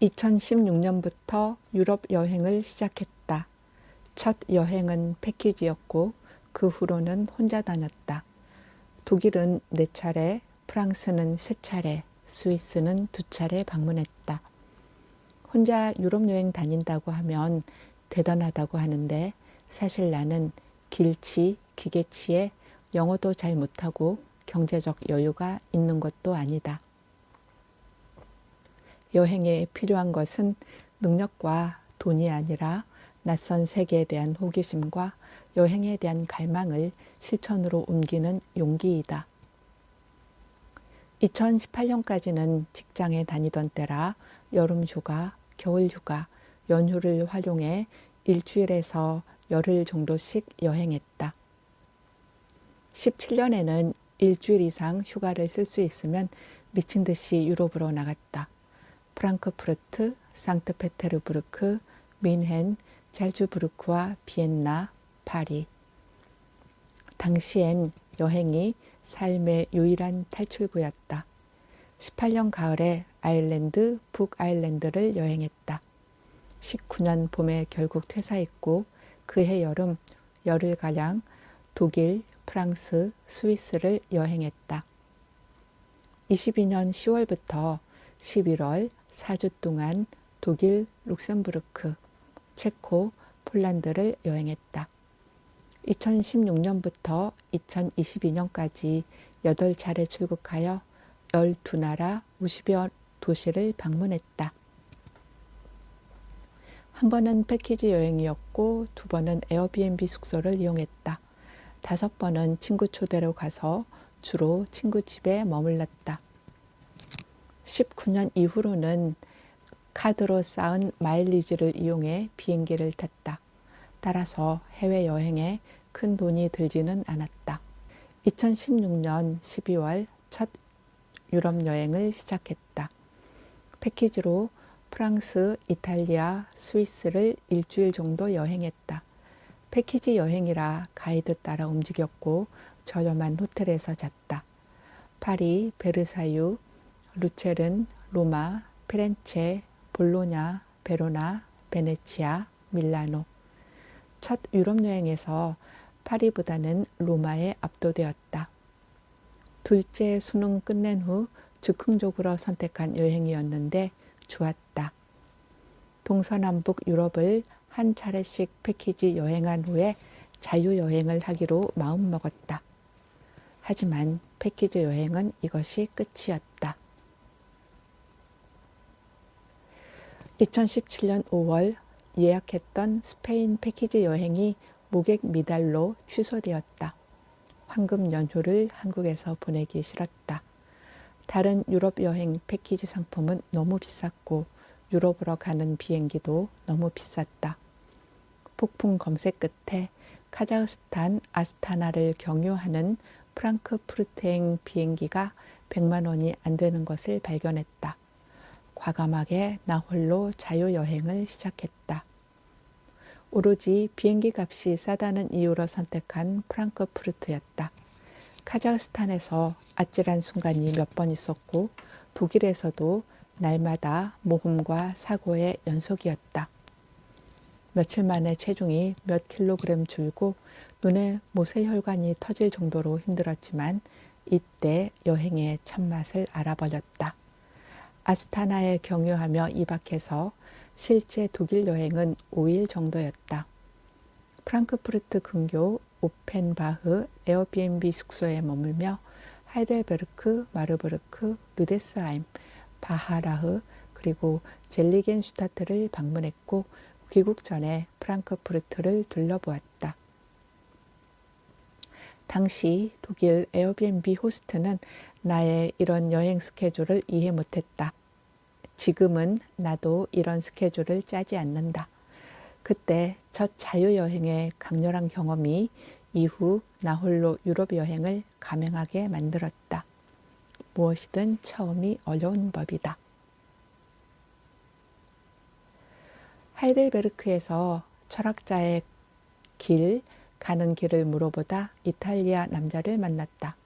2016년부터 유럽 여행을 시작했다. 첫 여행은 패키지였고 그 후로는 혼자 다녔다. 독일은 4차례, 프랑스는 3차례, 스위스는 2차례 방문했다. 혼자 유럽 여행 다닌다고 하면 대단하다고 하는데 사실 나는 길치, 기계치에 영어도 잘 못하고 경제적 여유가 있는 것도 아니다. 여행에 필요한 것은 능력과 돈이 아니라 낯선 세계에 대한 호기심과 여행에 대한 갈망을 실천으로 옮기는 용기이다. 2018년까지는 직장에 다니던 때라 여름휴가, 겨울휴가, 연휴를 활용해 일주일에서 열흘 정도씩 여행했다. 17년에는 일주일 이상 휴가를 쓸 수 있으면 미친 듯이 유럽으로 나갔다. 프랑크푸르트, 상트페테르부르크, 뮌헨, 잘츠부르크와 비엔나, 파리. 당시엔 여행이 삶의 유일한 탈출구였다. 18년 가을에 아일랜드, 북아일랜드를 여행했다. 19년 봄에 결국 퇴사했고 그해 여름 열흘가량 독일, 프랑스, 스위스를 여행했다. 22년 10월부터 11월 4주 동안 독일, 룩셈부르크, 체코, 폴란드를 여행했다. 2016년부터 2022년까지 8차례 출국하여 12나라 50여 도시를 방문했다. 한 번은 패키지 여행이었고 2번은 에어비앤비 숙소를 이용했다. 5번은 친구 초대로 가서 주로 친구 집에 머물렀다. 19년 이후로는 카드로 쌓은 마일리지를 이용해 비행기를 탔다. 따라서 해외여행에 큰 돈이 들지는 않았다. 2016년 12월 첫 유럽 여행을 시작했다. 패키지로 프랑스, 이탈리아, 스위스를 일주일 정도 여행했다. 패키지 여행이라 가이드 따라 움직였고 저렴한 호텔에서 잤다. 파리, 베르사유, 루체른, 로마, 피렌체, 볼로냐, 베로나, 베네치아, 밀라노. 첫 유럽 여행에서 파리보다는 로마에 압도되었다. 둘째 수능 끝낸 후 즉흥적으로 선택한 여행이었는데 좋았다. 동서남북 유럽을 한 차례씩 패키지 여행한 후에 자유여행을 하기로 마음먹었다. 하지만 패키지 여행은 이것이 끝이었다. 2017년 5월 예약했던 스페인 패키지 여행이 무객 미달로 취소되었다. 황금 연휴를 한국에서 보내기 싫었다. 다른 유럽 여행 패키지 상품은 너무 비쌌고 유럽으로 가는 비행기도 너무 비쌌다. 폭풍 검색 끝에 카자흐스탄 아스타나를 경유하는 프랑크푸르트행 비행기가 100만 원이 안 되는 것을 발견했다. 과감하게 나 홀로 자유여행을 시작했다. 오로지 비행기 값이 싸다는 이유로 선택한 프랑크푸르트였다. 카자흐스탄에서 아찔한 순간이 몇 번 있었고 독일에서도 날마다 모험과 사고의 연속이었다. 며칠 만에 체중이 몇 킬로그램 줄고 눈에 모세혈관이 터질 정도로 힘들었지만 이때 여행의 참맛을 알아버렸다. 아스타나에 경유하며 2박해서 실제 독일 여행은 5일 정도였다. 프랑크푸르트 근교 오펜바흐 에어비앤비 숙소에 머물며 하이델베르크, 마르부르크, 르데스하임, 바하라흐 그리고 젤리겐슈타트를 방문했고 귀국 전에 프랑크푸르트를 둘러보았다. 당시 독일 에어비앤비 호스트는 나의 이런 여행 스케줄을 이해 못했다. 지금은 나도 이런 스케줄을 짜지 않는다. 그때 첫 자유여행의 강렬한 경험이 이후 나 홀로 유럽 여행을 감행하게 만들었다. 무엇이든 처음이 어려운 법이다. 하이델베르크에서 철학자의 가는 길을 물어보다 이탈리아 남자를 만났다.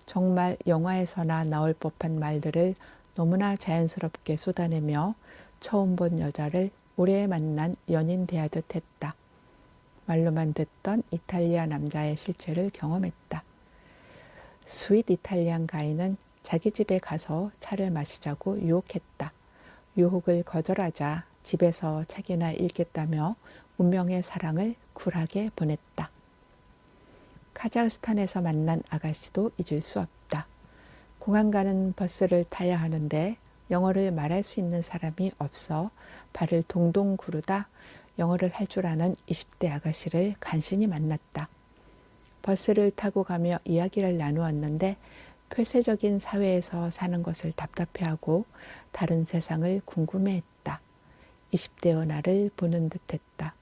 정말 영화에서나 나올 법한 말들을 너무나 자연스럽게 쏟아내며 처음 본 여자를 오래 만난 연인 대하듯 했다. 말로만 듣던 이탈리아 남자의 실체를 경험했다. 스윗 이탈리안 가이는 자기 집에 가서 차를 마시자고 유혹했다. 유혹을 거절하자 집에서 책이나 읽겠다며 운명의 사랑을 쿨하게 보냈다. 카자흐스탄에서 만난 아가씨도 잊을 수 없다. 공항 가는 버스를 타야 하는데 영어를 말할 수 있는 사람이 없어 발을 동동 구르다 영어를 할 줄 아는 20대 아가씨를 간신히 만났다. 버스를 타고 가며 이야기를 나누었는데 폐쇄적인 사회에서 사는 것을 답답해하고 다른 세상을 궁금해했다. 20대의 나를 보는 듯했다.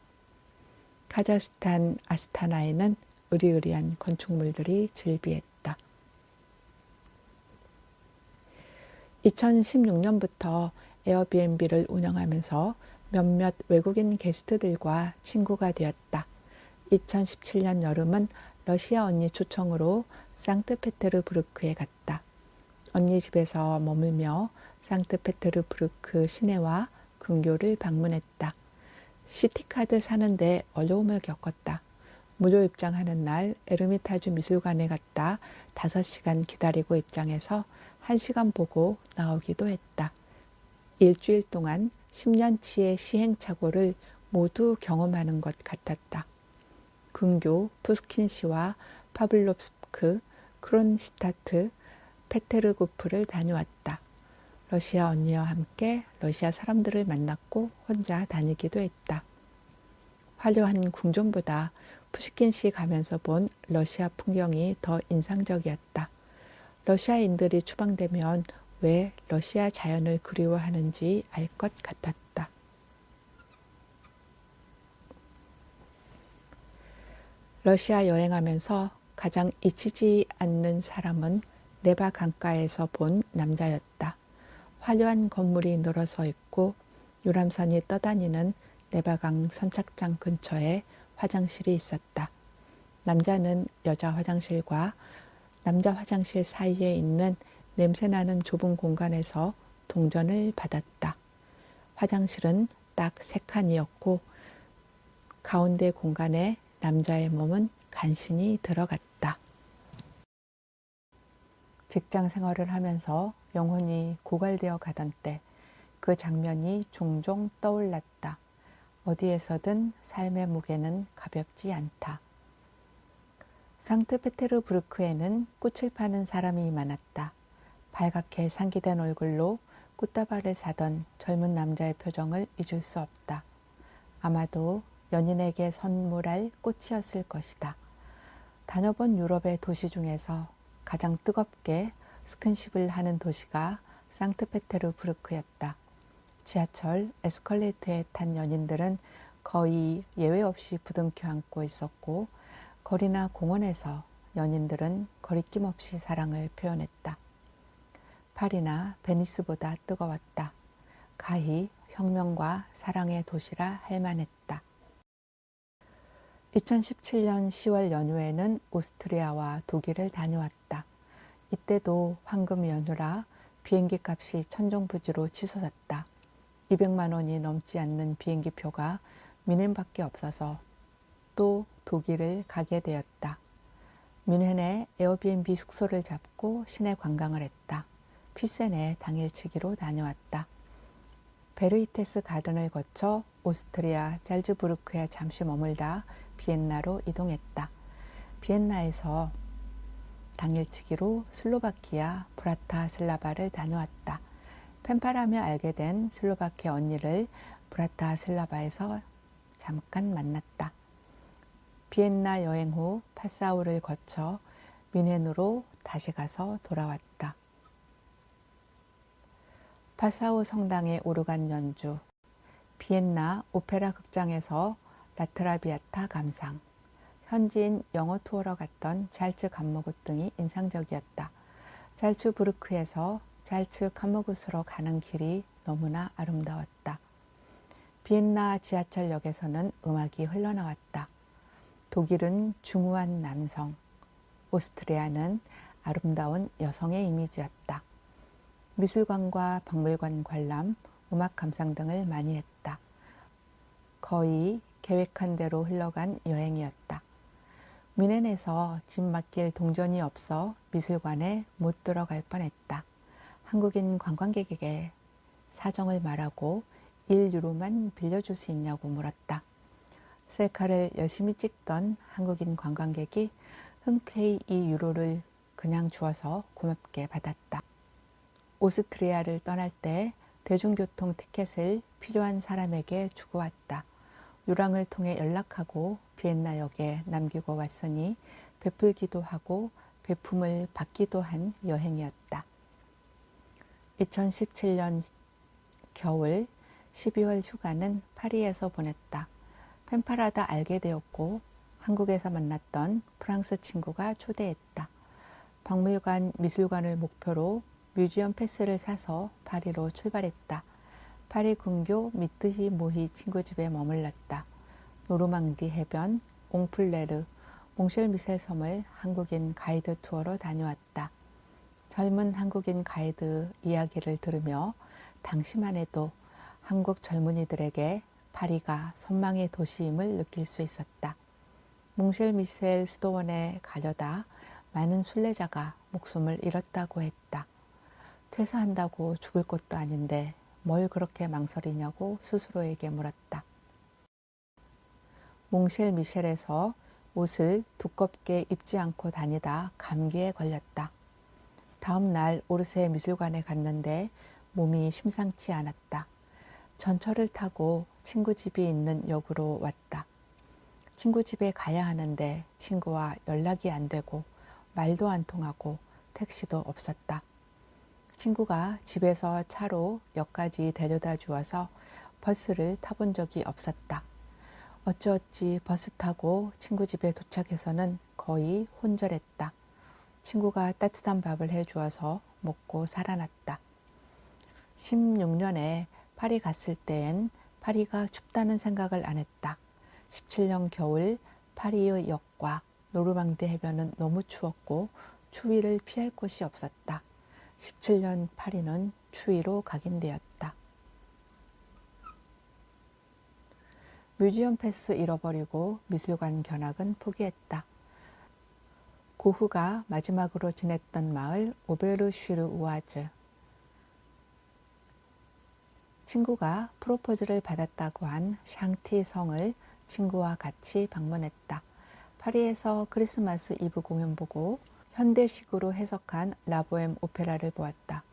카자흐스탄 아스타나에는 으리으리한 건축물들이 즐비했다. 2016년부터 에어비앤비를 운영하면서 몇몇 외국인 게스트들과 친구가 되었다. 2017년 여름은 러시아 언니 초청으로 상트페테르부르크에 갔다. 언니 집에서 머물며 상트페테르부르크 시내와 근교를 방문했다. 시티카드 사는데 어려움을 겪었다. 무료 입장하는 날 에르미타주 미술관에 갔다 5시간 기다리고 입장해서 1시간 보고 나오기도 했다. 일주일 동안 10년치의 시행착오를 모두 경험하는 것 같았다. 근교 푸스킨시와 파블롭스크, 크론시타트, 페테르고프를 다녀왔다. 러시아 언니와 함께 러시아 사람들을 만났고 혼자 다니기도 했다. 화려한 궁전보다 푸시킨시 가면서 본 러시아 풍경이 더 인상적이었다. 러시아인들이 추방되면 왜 러시아 자연을 그리워하는지 알 것 같았다. 러시아 여행하면서 가장 잊히지 않는 사람은 네바 강가에서 본 남자였다. 화려한 건물이 늘어서 있고 유람선이 떠다니는 네바강 선착장 근처에 화장실이 있었다. 남자는 여자 화장실과 남자 화장실 사이에 있는 냄새나는 좁은 공간에서 동전을 받았다. 화장실은 딱 3칸이었고 가운데 공간에 남자의 몸은 간신히 들어갔다. 직장 생활을 하면서 영혼이 고갈되어 가던 때 그 장면이 종종 떠올랐다. 어디에서든 삶의 무게는 가볍지 않다. 상트페테르부르크에는 꽃을 파는 사람이 많았다. 발갛게 상기된 얼굴로 꽃다발을 사던 젊은 남자의 표정을 잊을 수 없다. 아마도 연인에게 선물할 꽃이었을 것이다. 다녀본 유럽의 도시 중에서 가장 뜨겁게 스킨십을 하는 도시가 상트페테르부르크였다. 지하철 에스컬레이터에 탄 연인들은 거의 예외 없이 부둥켜 안고 있었고 거리나 공원에서 연인들은 거리낌 없이 사랑을 표현했다. 파리나 베니스보다 뜨거웠다. 가히 혁명과 사랑의 도시라 할 만했다. 2017년 10월 연휴에는 오스트리아와 독일을 다녀왔다. 이때도 황금 연휴라 비행기 값이 천정부지로 치솟았다. 200만 원이 넘지 않는 비행기 표가 뮌헨밖에 없어서 또 독일을 가게 되었다. 뮌헨에 에어비앤비 숙소를 잡고 시내 관광을 했다. 피센에 당일치기로 다녀왔다. 베르히테스 가든을 거쳐 오스트리아 잘츠부르크에 잠시 머물다 비엔나로 이동했다. 비엔나에서 당일치기로 슬로바키아 브라타슬라바를 다녀왔다. 펜팔하며 알게 된 슬로바키아 언니를 브라타슬라바에서 잠깐 만났다. 비엔나 여행 후 파사우를 거쳐 뮌헨으로 다시 가서 돌아왔다. 파사우 성당의 오르간 연주, 비엔나 오페라 극장에서 라트라비아타 감상, 현지인 영어 투어러 갔던 잘츠 감모굿 등이 인상적이었다. 잘츠부르크에서 잘츠 감모굿으로 가는 길이 너무나 아름다웠다. 비엔나 지하철역에서는 음악이 흘러나왔다. 독일은 중후한 남성, 오스트리아는 아름다운 여성의 이미지였다. 미술관과 박물관 관람, 음악 감상 등을 많이 했다. 거의 계획한 대로 흘러간 여행이었다. 뮌헨에서 집 맡길 동전이 없어 미술관에 못 들어갈 뻔했다. 한국인 관광객에게 사정을 말하고 1유로만 빌려줄 수 있냐고 물었다. 셀카를 열심히 찍던 한국인 관광객이 흔쾌히 2유로를 그냥 주어서 고맙게 받았다. 오스트리아를 떠날 때 대중교통 티켓을 필요한 사람에게 주고 왔다. 유랑을 통해 연락하고 비엔나역에 남기고 왔으니 베풀기도 하고 베품을 받기도 한 여행이었다. 2017년 겨울 12월 휴가는 파리에서 보냈다. 펜파라다 알게 되었고 한국에서 만났던 프랑스 친구가 초대했다. 박물관, 미술관을 목표로 뮤지엄 패스를 사서 파리로 출발했다. 파리 근교 미뜨히 모히 친구 집에 머물렀다. 노르망디 해변, 옹플레르, 몽쉘미셀 섬을 한국인 가이드 투어로 다녀왔다. 젊은 한국인 가이드 이야기를 들으며 당시만 해도 한국 젊은이들에게 파리가 선망의 도시임을 느낄 수 있었다. 몽쉘미셀 수도원에 가려다 많은 순례자가 목숨을 잃었다고 했다. 퇴사한다고 죽을 것도 아닌데 뭘 그렇게 망설이냐고 스스로에게 물었다. 몽쉘미셀에서 옷을 두껍게 입지 않고 다니다 감기에 걸렸다. 다음 날 오르세 미술관에 갔는데 몸이 심상치 않았다. 전철을 타고 친구 집이 있는 역으로 왔다. 친구 집에 가야 하는데 친구와 연락이 안 되고 말도 안 통하고 택시도 없었다. 친구가 집에서 차로 역까지 데려다 주어서 버스를 타본 적이 없었다. 어찌어찌 버스 타고 친구 집에 도착해서는 거의 혼절했다. 친구가 따뜻한 밥을 해주어서 먹고 살아났다. 16년에 파리 갔을 때엔 파리가 춥다는 생각을 안 했다. 17년 겨울 파리의 역과 노르망디 해변은 너무 추웠고 추위를 피할 곳이 없었다. 17년 파리는 추위로 각인되었다. 뮤지엄 패스 잃어버리고 미술관 견학은 포기했다. 고흐가 마지막으로 지냈던 마을 오베르슈르 우아즈. 친구가 프로포즈를 받았다고 한 샹티 성을 친구와 같이 방문했다. 파리에서 크리스마스 이브 공연 보고 현대식으로 해석한 라보엠 오페라를 보았다.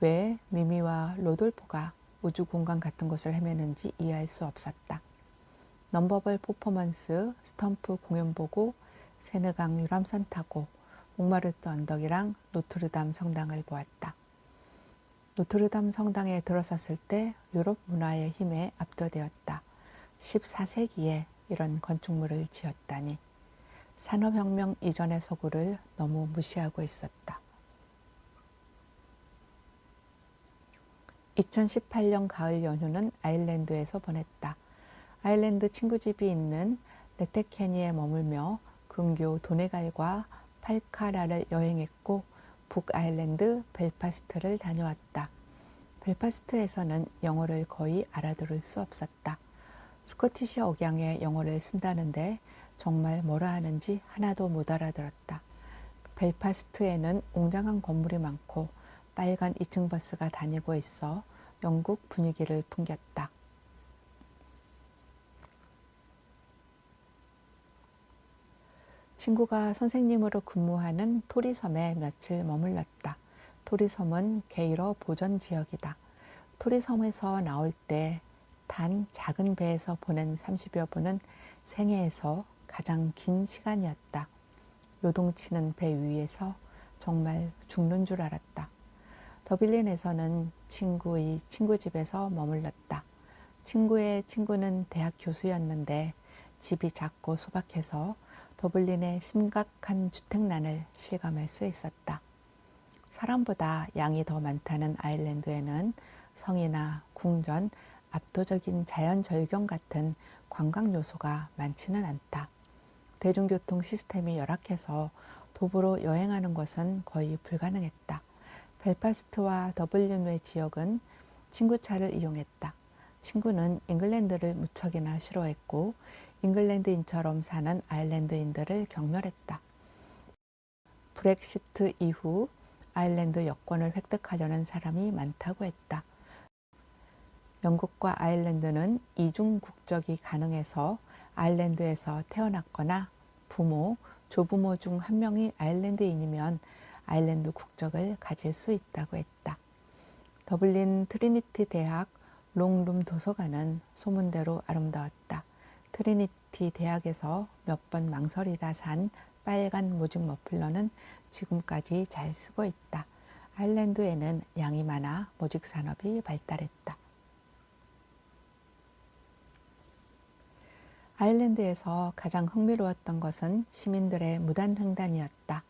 왜 미미와 로돌포가 우주 공간 같은 곳을 헤매는지 이해할 수 없었다. 넘버벌 퍼포먼스, 스탬프 공연 보고 세느강 유람선 타고 몽마르트 언덕이랑 노트르담 성당을 보았다. 노트르담 성당에 들어섰을 때 유럽 문화의 힘에 압도되었다. 14세기에 이런 건축물을 지었다니. 산업혁명 이전의 서구를 너무 무시하고 있었다. 2018년 가을 연휴는 아일랜드에서 보냈다. 아일랜드 친구 집이 있는 레테케니에 머물며 근교 도네갈과 팔카라를 여행했고 북아일랜드 벨파스트를 다녀왔다. 벨파스트에서는 영어를 거의 알아들을 수 없었다. 스코티시 억양의 영어를 쓴다는데 정말 뭐라 하는지 하나도 못 알아들었다. 벨파스트에는 웅장한 건물이 많고 빨간 2층 버스가 다니고 있어 영국 분위기를 풍겼다. 친구가 선생님으로 근무하는 토리섬에 며칠 머물렀다. 토리섬은 게이러 보전 지역이다. 토리섬에서 나올 때 단 작은 배에서 보낸 30여 분은 생애에서 가장 긴 시간이었다. 요동치는 배 위에서 정말 죽는 줄 알았다. 더빌린에서는 친구의 친구 집에서 머물렀다. 친구의 친구는 대학 교수였는데 집이 작고 소박해서 더블린의 심각한 주택난을 실감할 수 있었다. 사람보다 양이 더 많다는 아일랜드에는 성이나 궁전, 압도적인 자연 절경 같은 관광 요소가 많지는 않다. 대중교통 시스템이 열악해서 도보로 여행하는 것은 거의 불가능했다. 벨파스트와 더블린 외 지역은 친구 차를 이용했다. 친구는 잉글랜드를 무척이나 싫어했고 잉글랜드인처럼 사는 아일랜드인들을 경멸했다. 브렉시트 이후 아일랜드 여권을 획득하려는 사람이 많다고 했다. 영국과 아일랜드는 이중 국적이 가능해서 아일랜드에서 태어났거나 부모, 조부모 중 한 명이 아일랜드인이면 아일랜드 국적을 가질 수 있다고 했다. 더블린 트리니티 대학 롱룸 도서관은 소문대로 아름다웠다. 트리니티 대학에서 몇 번 망설이다 산 빨간 모직 머플러는 지금까지 잘 쓰고 있다. 아일랜드에는 양이 많아 모직 산업이 발달했다. 아일랜드에서 가장 흥미로웠던 것은 시민들의 무단횡단이었다.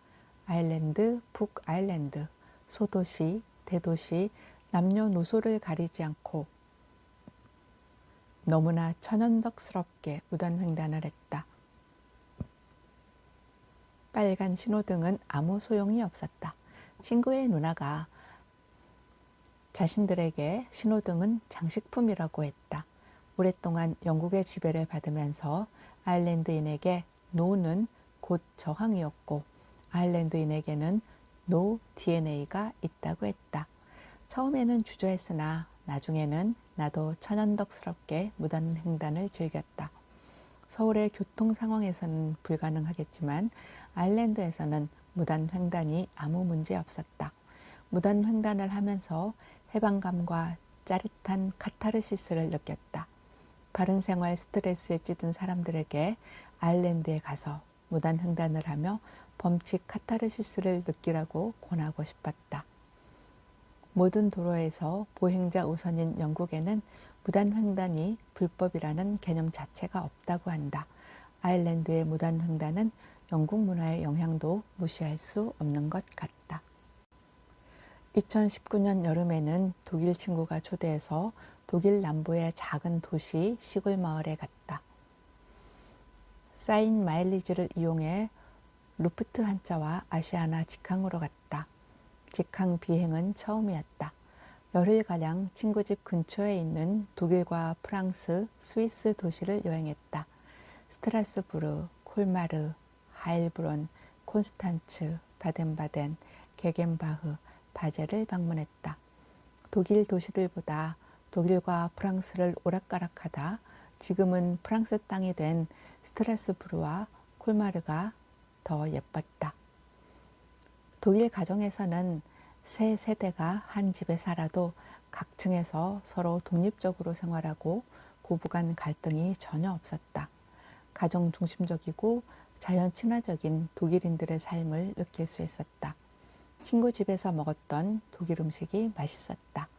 아일랜드, 북아일랜드, 소도시, 대도시, 남녀노소를 가리지 않고 너무나 천연덕스럽게 무단횡단을 했다. 빨간 신호등은 아무 소용이 없었다. 친구의 누나가 자신들에게 신호등은 장식품이라고 했다. 오랫동안 영국의 지배를 받으면서 아일랜드인에게 노는 곧 저항이었고 아일랜드인에게는 노 DNA가 있다고 했다. 처음에는 주저했으나 나중에는 나도 천연덕스럽게 무단횡단을 즐겼다. 서울의 교통 상황에서는 불가능하겠지만 아일랜드에서는 무단횡단이 아무 문제 없었다. 무단횡단을 하면서 해방감과 짜릿한 카타르시스를 느꼈다. 바른 생활 스트레스에 찌든 사람들에게 아일랜드에 가서 무단횡단을 하며 범칙 카타르시스를 느끼라고 권하고 싶었다. 모든 도로에서 보행자 우선인 영국에는 무단횡단이 불법이라는 개념 자체가 없다고 한다. 아일랜드의 무단횡단은 영국 문화의 영향도 무시할 수 없는 것 같다. 2019년 여름에는 독일 친구가 초대해서 독일 남부의 작은 도시 시골 마을에 갔다. 쌓인 마일리지를 이용해 루프트한자와 아시아나 직항으로 갔다. 직항 비행은 처음이었다. 열흘가량 친구 집 근처에 있는 독일과 프랑스, 스위스 도시를 여행했다. 스트라스부르, 콜마르, 하일브론, 콘스탄츠, 바덴바덴, 게겐바흐, 바젤을 방문했다. 독일 도시들보다 독일과 프랑스를 오락가락하다 지금은 프랑스 땅이 된 스트라스부르와 콜마르가 더 예뻤다. 독일 가정에서는 세 세대가 한 집에 살아도 각 층에서 서로 독립적으로 생활하고 고부간 갈등이 전혀 없었다. 가정 중심적이고 자연 친화적인 독일인들의 삶을 느낄 수 있었다. 친구 집에서 먹었던 독일 음식이 맛있었다.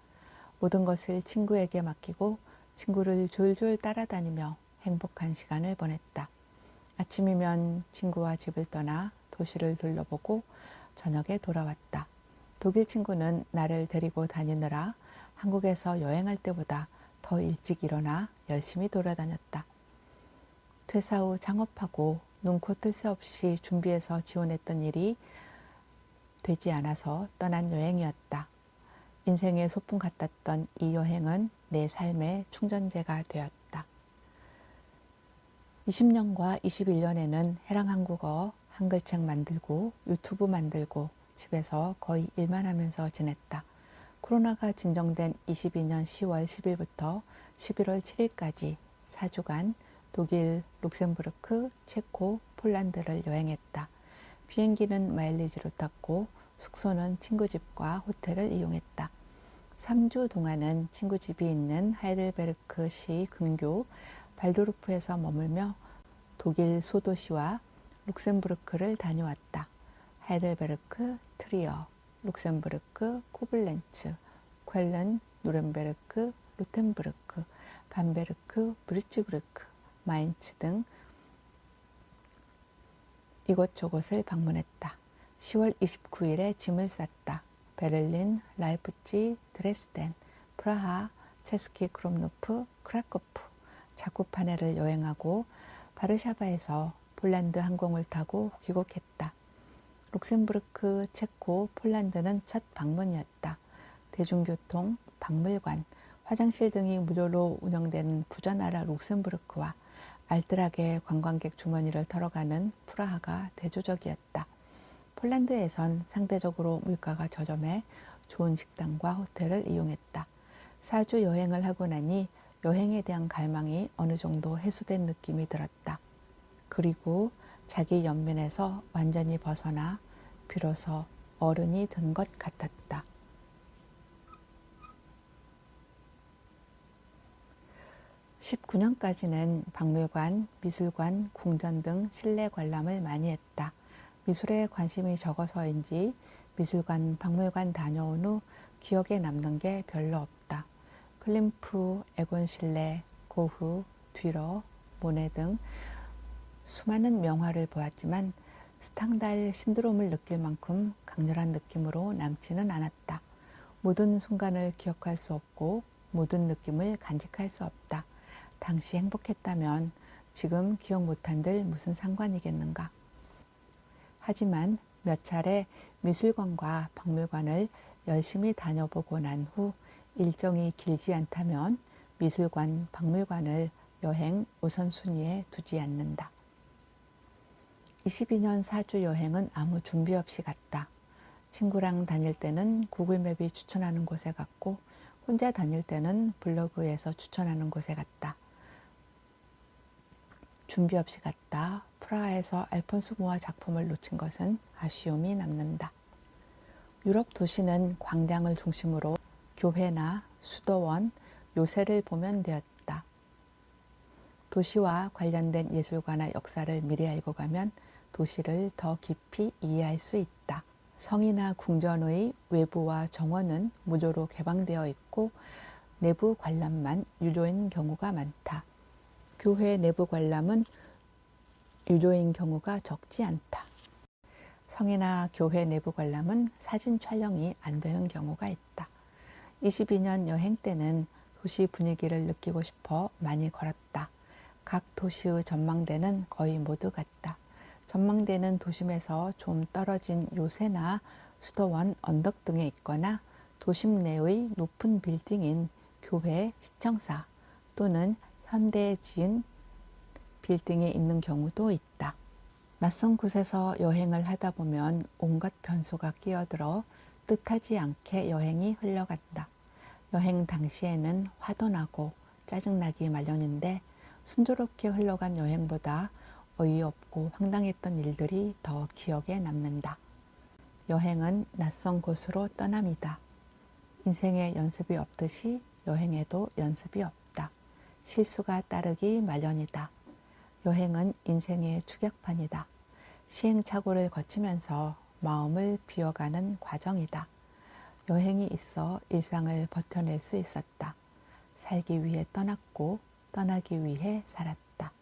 모든 것을 친구에게 맡기고 친구를 졸졸 따라다니며 행복한 시간을 보냈다. 아침이면 친구와 집을 떠나 도시를 둘러보고 저녁에 돌아왔다. 독일 친구는 나를 데리고 다니느라 한국에서 여행할 때보다 더 일찍 일어나 열심히 돌아다녔다. 퇴사 후 창업하고 눈코 뜰 새 없이 준비해서 지원했던 일이 되지 않아서 떠난 여행이었다. 인생의 소풍 같았던 이 여행은 내 삶의 충전재가 되었다. 20년과 21년에는 해랑 한국어 한글책 만들고 유튜브 만들고 집에서 거의 일만 하면서 지냈다. 코로나가 진정된 22년 10월 10일부터 11월 7일까지 4주간 독일, 룩셈부르크, 체코, 폴란드를 여행했다. 비행기는 마일리지로 탔고 숙소는 친구 집과 호텔을 이용했다. 3주 동안은 친구 집이 있는 하이델베르크시 근교 발도르프에서 머물며 독일 소도시와 룩셈부르크를 다녀왔다. 하이델베르크, 트리어, 룩셈부르크, 코블렌츠, 쾰른, 누른베르크, 루텐부르크, 밤베르크, 브리츠부르크, 마인츠 등 이곳저곳을 방문했다. 10월 29일에 짐을 쌌다. 베를린, 라이프치, 드레스덴, 프라하, 체스키 크롬노프, 크라코프, 자쿠파네를 여행하고 바르샤바에서 폴란드 항공을 타고 귀국했다. 룩셈부르크, 체코, 폴란드는 첫 방문이었다. 대중교통, 박물관, 화장실 등이 무료로 운영되는 부자나라 룩셈부르크와 알뜰하게 관광객 주머니를 털어가는 프라하가 대조적이었다. 폴란드에선 상대적으로 물가가 저렴해 좋은 식당과 호텔을 이용했다. 4주 여행을 하고 나니 여행에 대한 갈망이 어느 정도 해소된 느낌이 들었다. 그리고 자기 연민에서 완전히 벗어나 비로소 어른이 된 것 같았다. 19년까지는 박물관, 미술관, 궁전 등 실내 관람을 많이 했다. 미술에 관심이 적어서인지 미술관, 박물관 다녀온 후 기억에 남는 게 별로 없다. 클림프, 에곤 실레, 고흐, 뒤러, 모네 등 수많은 명화를 보았지만 스탕달 신드롬을 느낄 만큼 강렬한 느낌으로 남지는 않았다. 모든 순간을 기억할 수 없고 모든 느낌을 간직할 수 없다. 당시 행복했다면 지금 기억 못한들 무슨 상관이겠는가. 하지만 몇 차례 미술관과 박물관을 열심히 다녀보고 난 후 일정이 길지 않다면 미술관, 박물관을 여행 우선순위에 두지 않는다. 22년 4주 여행은 아무 준비 없이 갔다. 친구랑 다닐 때는 구글맵이 추천하는 곳에 갔고 혼자 다닐 때는 블로그에서 추천하는 곳에 갔다. 준비 없이 갔다. 프라하에서 알폰소 모아 작품을 놓친 것은 아쉬움이 남는다. 유럽 도시는 광장을 중심으로 교회나 수도원, 요새를 보면 되었다. 도시와 관련된 예술가나 역사를 미리 알고 가면 도시를 더 깊이 이해할 수 있다. 성이나 궁전의 외부와 정원은 무료로 개방되어 있고 내부 관람만 유료인 경우가 많다. 교회 내부 관람은 유료인 경우가 적지 않다. 성이나 교회 내부 관람은 사진 촬영이 안 되는 경우가 있다. 22년 여행 때는 도시 분위기를 느끼고 싶어 많이 걸었다. 각 도시의 전망대는 거의 모두 같다. 전망대는 도심에서 좀 떨어진 요새나 수도원 언덕 등에 있거나 도심 내의 높은 빌딩인 교회, 시청사 또는 현대에 지은 빌딩에 있는 경우도 있다. 낯선 곳에서 여행을 하다 보면 온갖 변수가 끼어들어 뜻하지 않게 여행이 흘러간다. 여행 당시에는 화도 나고 짜증나기 마련인데 순조롭게 흘러간 여행보다 어이없고 황당했던 일들이 더 기억에 남는다. 여행은 낯선 곳으로 떠남이다. 인생에 연습이 없듯이 여행에도 연습이 없다. 실수가 따르기 마련이다. 여행은 인생의 추격판이다. 시행착오를 거치면서 마음을 비워가는 과정이다. 여행이 있어 일상을 버텨낼 수 있었다. 살기 위해 떠났고 떠나기 위해 살았다.